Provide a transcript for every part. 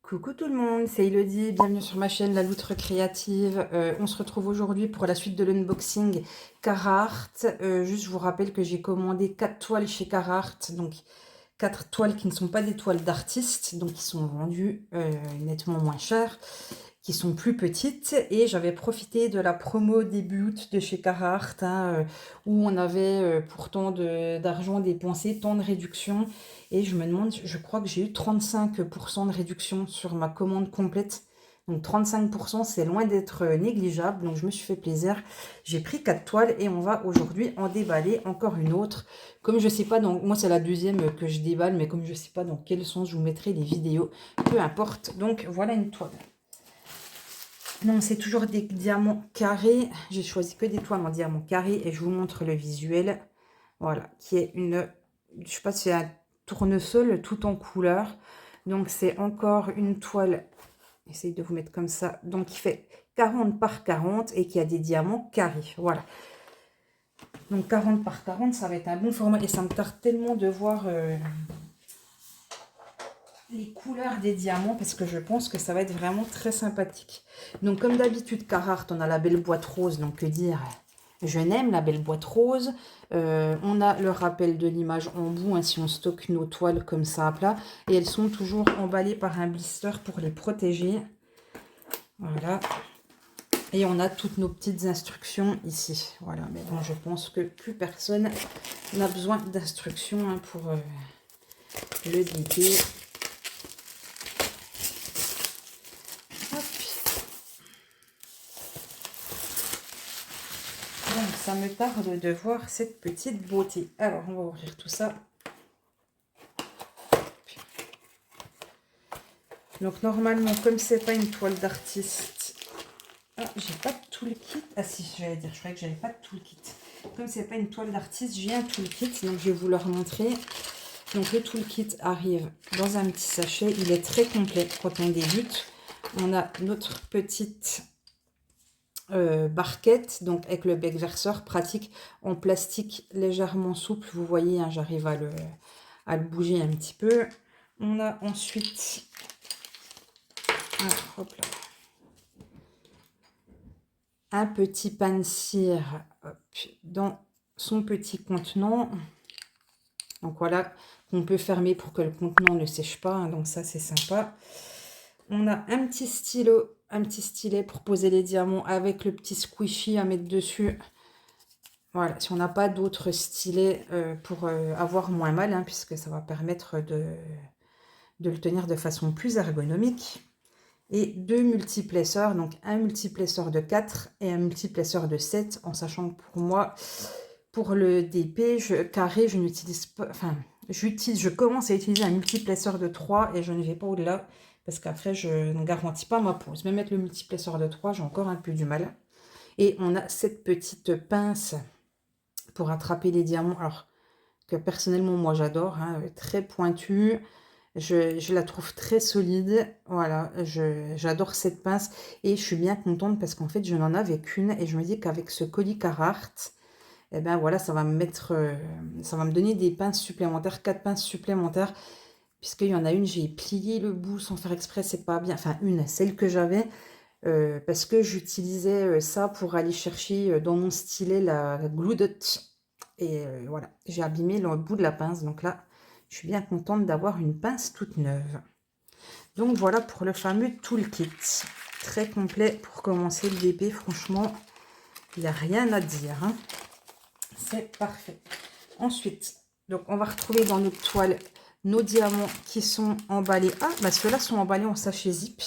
Coucou tout le monde, c'est Elodie, bienvenue sur ma chaîne La Loutre Créative. On se retrouve aujourd'hui pour la suite de l'unboxing Carhartt. Juste je vous rappelle que j'ai commandé 4 toiles chez Carhartt, donc 4 toiles qui ne sont pas des toiles d'artistes, donc qui sont vendues nettement moins cher, qui sont plus petites, et j'avais profité de la promo début août de chez Carhartt, où on avait pourtant d'argent dépensé, tant de réduction, et je me demande, je crois que j'ai eu 35% de réduction sur ma commande complète. Donc 35%, c'est loin d'être négligeable, donc je me suis fait plaisir. J'ai pris 4 toiles et on va aujourd'hui en déballer encore une autre. Comme je sais pas, donc moi c'est la deuxième que je déballe, mais comme je sais pas dans quel sens je vous mettrai les vidéos, peu importe. Donc voilà une toile. Non, c'est toujours des diamants carrés. J'ai choisi que des toiles en diamant carré et je vous montre le visuel. Voilà, qui est une, je sais pas si c'est un tournesol tout en couleur. Donc c'est encore une toile, j'essaye de vous mettre comme ça, donc qui fait 40 par 40 et qui a des diamants carrés. Voilà. Donc 40 par 40, ça va être un bon format et ça me tarde tellement de voir les couleurs des diamants parce que je pense que ça va être vraiment très sympathique. Donc comme d'habitude Carhartt, on a la belle boîte rose, donc que dire, je n'aime la belle boîte rose. On a le rappel de l'image en bout, si on stocke nos toiles comme ça à plat, et elles sont toujours emballées par un blister pour les protéger. Voilà. Et on a toutes nos petites instructions ici. Voilà, mais bon, je pense que plus personne n'a besoin d'instructions pour le DP. Donc, ça me tarde de voir cette petite beauté. Alors, on va ouvrir tout ça. Donc, normalement, comme c'est pas une toile d'artiste... Ah, j'ai pas tout le kit. Ah si, j'allais dire, je croyais que j'avais pas tout le kit. Comme c'est pas une toile d'artiste, j'ai un toolkit. Donc, je vais vous le remontrer. Donc, le toolkit arrive dans un petit sachet. Il est très complet quand on débute. On a notre petite... barquette, donc avec le bec verseur pratique en plastique légèrement souple. Vous voyez, j'arrive à le bouger un petit peu. On a ensuite hop là, un petit pain de cire dans son petit contenant. Donc voilà, qu'on peut fermer pour que le contenant ne sèche pas. Donc ça, c'est sympa. On a un petit stylo, un petit stylet pour poser les diamants avec le petit squishy à mettre dessus. Voilà, si on n'a pas d'autres stylets pour avoir moins mal, puisque ça va permettre de le tenir de façon plus ergonomique. Et deux multiplesseurs, donc un multiplesseur de 4 et un multiplesseur de 7, en sachant que pour moi, pour le DP carré, je n'utilise pas, enfin, je commence à utiliser un multiplesseur de 3 et je ne vais pas au-delà, parce qu'après, je ne garantis pas ma pose. Même avec le multiplesseur de 3, j'ai encore un peu du mal. Et on a cette petite pince pour attraper les diamants, alors que personnellement moi j'adore, très pointue, je la trouve très solide. Voilà, j'adore cette pince et je suis bien contente parce qu'en fait je n'en avais qu'une et je me dis qu'avec ce colis Carhartt, et ben voilà, ça va me mettre, ça va me donner des pinces supplémentaires, 4 pinces supplémentaires, puisqu'il y en a une, j'ai plié le bout sans faire exprès, c'est pas bien, enfin celle que j'avais, parce que j'utilisais ça pour aller chercher dans mon stylet la Glue Dot. Et voilà, j'ai abîmé le bout de la pince. Donc là, je suis bien contente d'avoir une pince toute neuve. Donc voilà pour le fameux toolkit. Très complet pour commencer le DP. Franchement, il n'y a rien à dire. C'est parfait. Ensuite, donc on va retrouver dans notre toile nos diamants qui sont emballés. Ah, bah ceux-là sont emballés en sachet zip.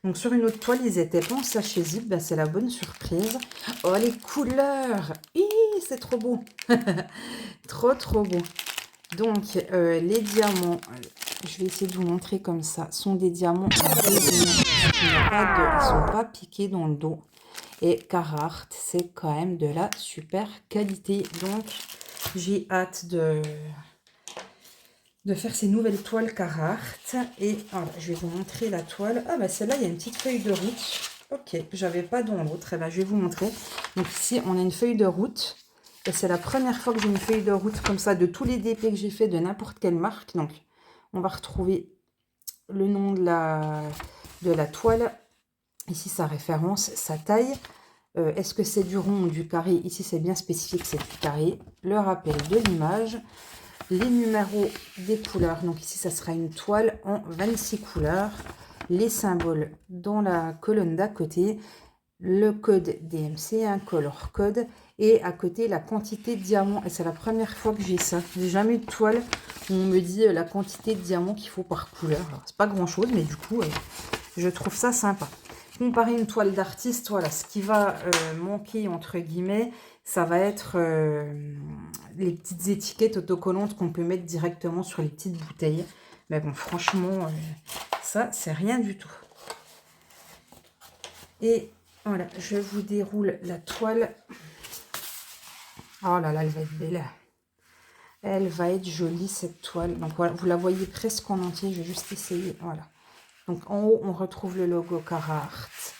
Donc sur une autre toile, ils n'étaient pas en sachet zip. Bah, c'est la bonne surprise. Oh, les couleurs! C'est trop beau. Trop, trop beau. Donc, les diamants, je vais essayer de vous montrer comme ça, sont des diamants résine. Ils ne sont pas piqués dans le dos. Et Carhartt, c'est quand même de la super qualité. Donc, j'ai hâte de faire ces nouvelles toiles Carhartt. Et voilà, je vais vous montrer la toile. Ah, bah celle-là, il y a une petite feuille de route. Ok, j'avais pas dans l'autre. Eh ben, je vais vous montrer. Donc ici, on a une feuille de route. Et c'est la première fois que j'ai une feuille de route comme ça de tous les DP que j'ai fait de n'importe quelle marque. Donc, on va retrouver le nom de la toile. Ici, sa référence, sa taille. Est-ce que c'est du rond ou du carré? Ici, c'est bien spécifié que c'est du carré. Le rappel de l'image. Les numéros des couleurs. Donc ici, ça sera une toile en 26 couleurs. Les symboles dans la colonne d'à côté. Le code DMC, un color code. Et à côté, la quantité de diamants. Et c'est la première fois que j'ai ça. J'ai jamais eu de toile où on me dit la quantité de diamants qu'il faut par couleur. C'est pas grand-chose, mais du coup, je trouve ça sympa. Comparer une toile d'artiste, voilà, ce qui va manquer, entre guillemets, ça va être les petites étiquettes autocollantes qu'on peut mettre directement sur les petites bouteilles. Mais bon, franchement, ça, c'est rien du tout. Et voilà, je vous déroule la toile. Oh là là, elle va être belle. Elle va être jolie, cette toile. Donc voilà, vous la voyez presque en entier. Je vais juste essayer. Voilà. Donc en haut, on retrouve le logo Carhartt.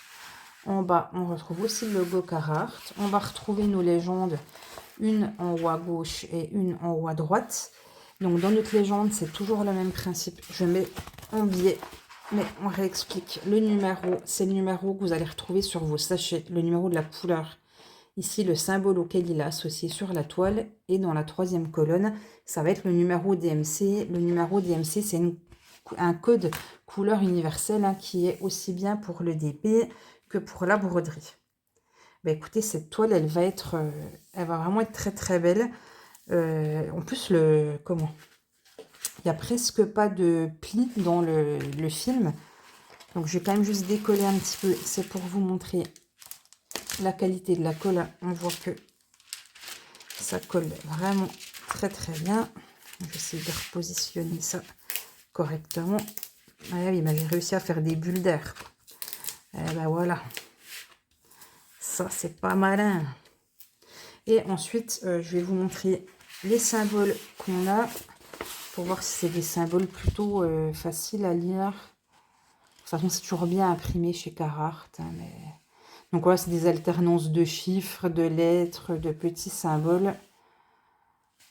En bas, on retrouve aussi le logo Carhartt. On va retrouver nos légendes, une en haut à gauche et une en haut à droite. Donc dans notre légende, c'est toujours le même principe. Je mets en biais, mais on réexplique. Le numéro, c'est le numéro que vous allez retrouver sur vos sachets, le numéro de la couleur. Ici, le symbole auquel il est associé sur la toile. Et dans la troisième colonne, ça va être le numéro DMC. Le numéro DMC, c'est un code couleur universel qui est aussi bien pour le DP que pour la broderie. Bah, écoutez, cette toile, elle va vraiment être très très belle. En plus, il n'y a presque pas de plis dans le film. Donc, je vais quand même juste décoller un petit peu. C'est pour vous montrer la qualité de la colle. On voit que ça colle vraiment très très bien. Je vais essayer de repositionner ça correctement. Ah oui, mais j'ai réussi à faire des bulles d'air. Et ben voilà. Ça, c'est pas malin. Et ensuite, je vais vous montrer les symboles qu'on a pour voir si c'est des symboles plutôt faciles à lire. De toute façon, c'est toujours bien imprimé chez Carhartt. Mais... Donc voilà, c'est des alternances de chiffres, de lettres, de petits symboles.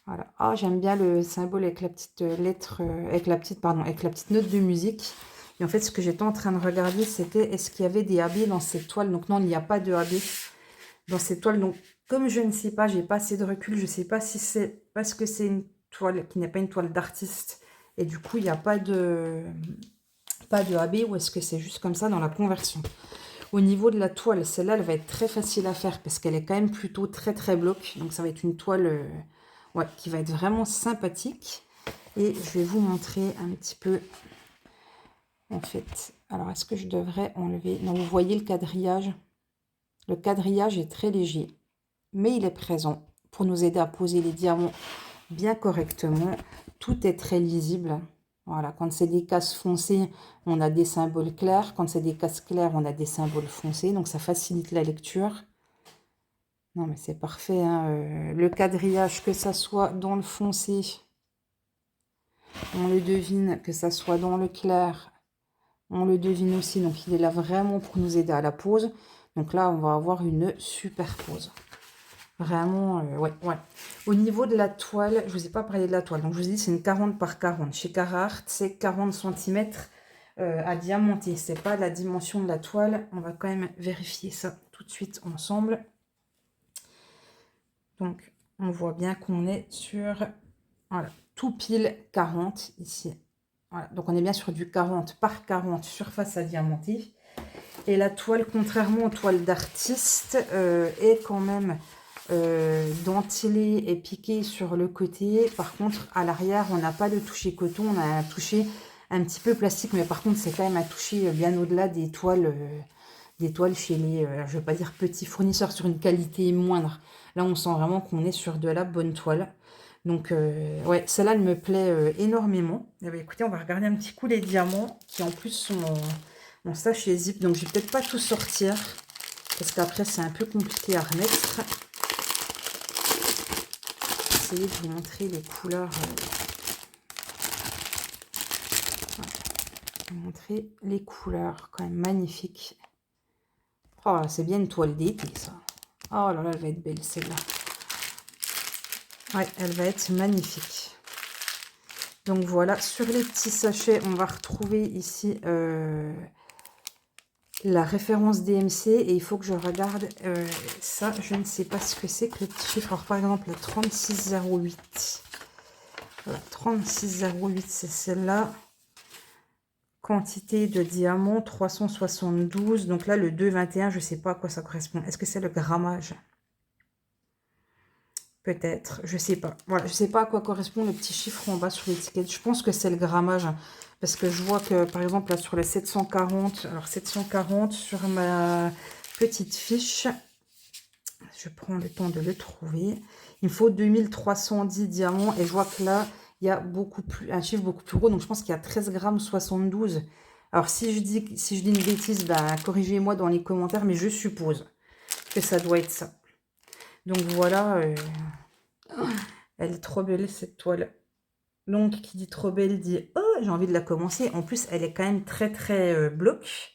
Voilà. Ah, j'aime bien le symbole avec la petite lettre, avec la petite note de musique. Et en fait, ce que j'étais en train de regarder, c'était est-ce qu'il y avait des AB dans cette toile. Donc non, il n'y a pas de AB dans cette toile. Donc, comme je ne sais pas, j'ai pas assez de recul, je ne sais pas si c'est parce que c'est une toile qui n'est pas une toile d'artiste. Et du coup, il n'y a pas de AB ou est-ce que c'est juste comme ça dans la conversion. Au niveau de la toile, celle-là, elle va être très facile à faire parce qu'elle est quand même plutôt très très bloc. Donc, ça va être une toile qui va être vraiment sympathique. Et je vais vous montrer un petit peu, en fait. Alors, est-ce que je devrais enlever... Non, vous voyez le quadrillage. Le quadrillage est très léger, mais il est présent pour nous aider à poser les diamants bien correctement. Tout est très lisible. Voilà, quand c'est des cases foncées, on a des symboles clairs. Quand c'est des cases claires, on a des symboles foncés. Donc, ça facilite la lecture. Non, mais c'est parfait. Le quadrillage, que ça soit dans le foncé, on le devine, que ça soit dans le clair, on le devine aussi. Donc, il est là vraiment pour nous aider à la pose. Donc là, on va avoir une super pose. Vraiment, ouais. Au niveau de la toile, je ne vous ai pas parlé de la toile. Donc, je vous ai dit, c'est une 40 par 40. Chez Carhartt, c'est 40 cm à diamanter. Ce n'est pas la dimension de la toile. On va quand même vérifier ça tout de suite ensemble. Donc, on voit bien qu'on est sur, voilà, tout pile 40 ici. Voilà, donc on est bien sur du 40 par 40 surface à diamanter. Et la toile, contrairement aux toiles d'artiste, est quand même dentelée et piquée sur le côté. Par contre, à l'arrière, on n'a pas de toucher coton, on a un toucher un petit peu plastique. Mais par contre, c'est quand même un toucher bien au-delà des toiles chez les, je ne vais pas dire petits fournisseurs, sur une qualité moindre. Là, on sent vraiment qu'on est sur de la bonne toile. Donc, ouais, celle-là, elle me plaît énormément. Et bien, écoutez, on va regarder un petit coup les diamants qui, en plus, sont en sachet zip. Donc, je vais peut-être pas tout sortir parce qu'après, c'est un peu compliqué à remettre. Essayer de vous montrer les couleurs. Vous montrer les couleurs, quand même magnifiques. Oh, c'est bien une toile d'été, ça. Oh là là, elle va être belle, celle-là. Ouais, elle va être magnifique. Donc voilà, sur les petits sachets, on va retrouver ici la référence DMC et il faut que je regarde ça. Je ne sais pas ce que c'est que le petit chiffre. Alors par exemple, le 3608. Voilà, 3608, c'est celle-là. Quantité de diamants, 372. Donc là, le 221, je ne sais pas à quoi ça correspond. Est-ce que c'est le grammage? Peut-être, je sais pas. Voilà, je sais pas à quoi correspond le petit chiffre en bas sur l'étiquette. Je pense que c'est le grammage. Parce que je vois que, par exemple, là, sur les 740, alors 740, sur ma petite fiche, je prends le temps de le trouver. Il me faut 2310 diamants. Et je vois que là, il y a beaucoup plus, un chiffre beaucoup plus gros. Donc, je pense qu'il y a 13 grammes 72. Alors, si je dis une bêtise, bah, corrigez-moi dans les commentaires. Mais je suppose que ça doit être ça. Donc, voilà. Elle est trop belle, cette toile. Donc, qui dit trop belle dit « Oh, j'ai envie de la commencer ». En plus, elle est quand même très, très bloc.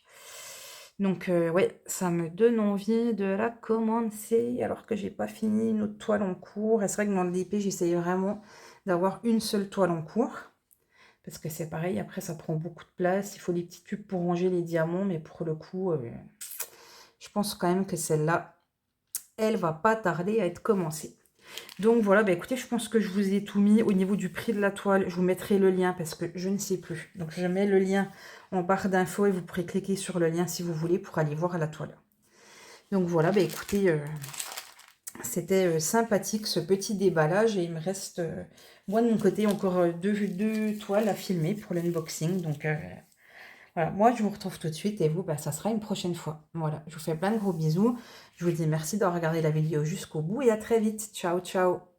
Donc, ouais, ça me donne envie de la commencer, alors que j'ai pas fini une autre toile en cours. Et c'est vrai que dans l'épée, j'essaye vraiment d'avoir une seule toile en cours. Parce que c'est pareil, après, ça prend beaucoup de place. Il faut des petits tubes pour ranger les diamants. Mais pour le coup, je pense quand même que celle-là, elle va pas tarder à être commencée. Donc voilà, bah écoutez, je pense que je vous ai tout mis. Au niveau du prix de la toile, je vous mettrai le lien parce que je ne sais plus. Donc je mets le lien en barre d'infos et vous pourrez cliquer sur le lien si vous voulez pour aller voir la toile. Donc voilà, bah écoutez, c'était sympathique ce petit déballage et il me reste, moi de mon côté, encore deux toiles à filmer pour l'unboxing. Donc voilà, moi je vous retrouve tout de suite et vous, bah, ça sera une prochaine fois. Voilà, je vous fais plein de gros bisous. Je vous dis merci d'avoir regardé la vidéo jusqu'au bout et à très vite. Ciao, ciao.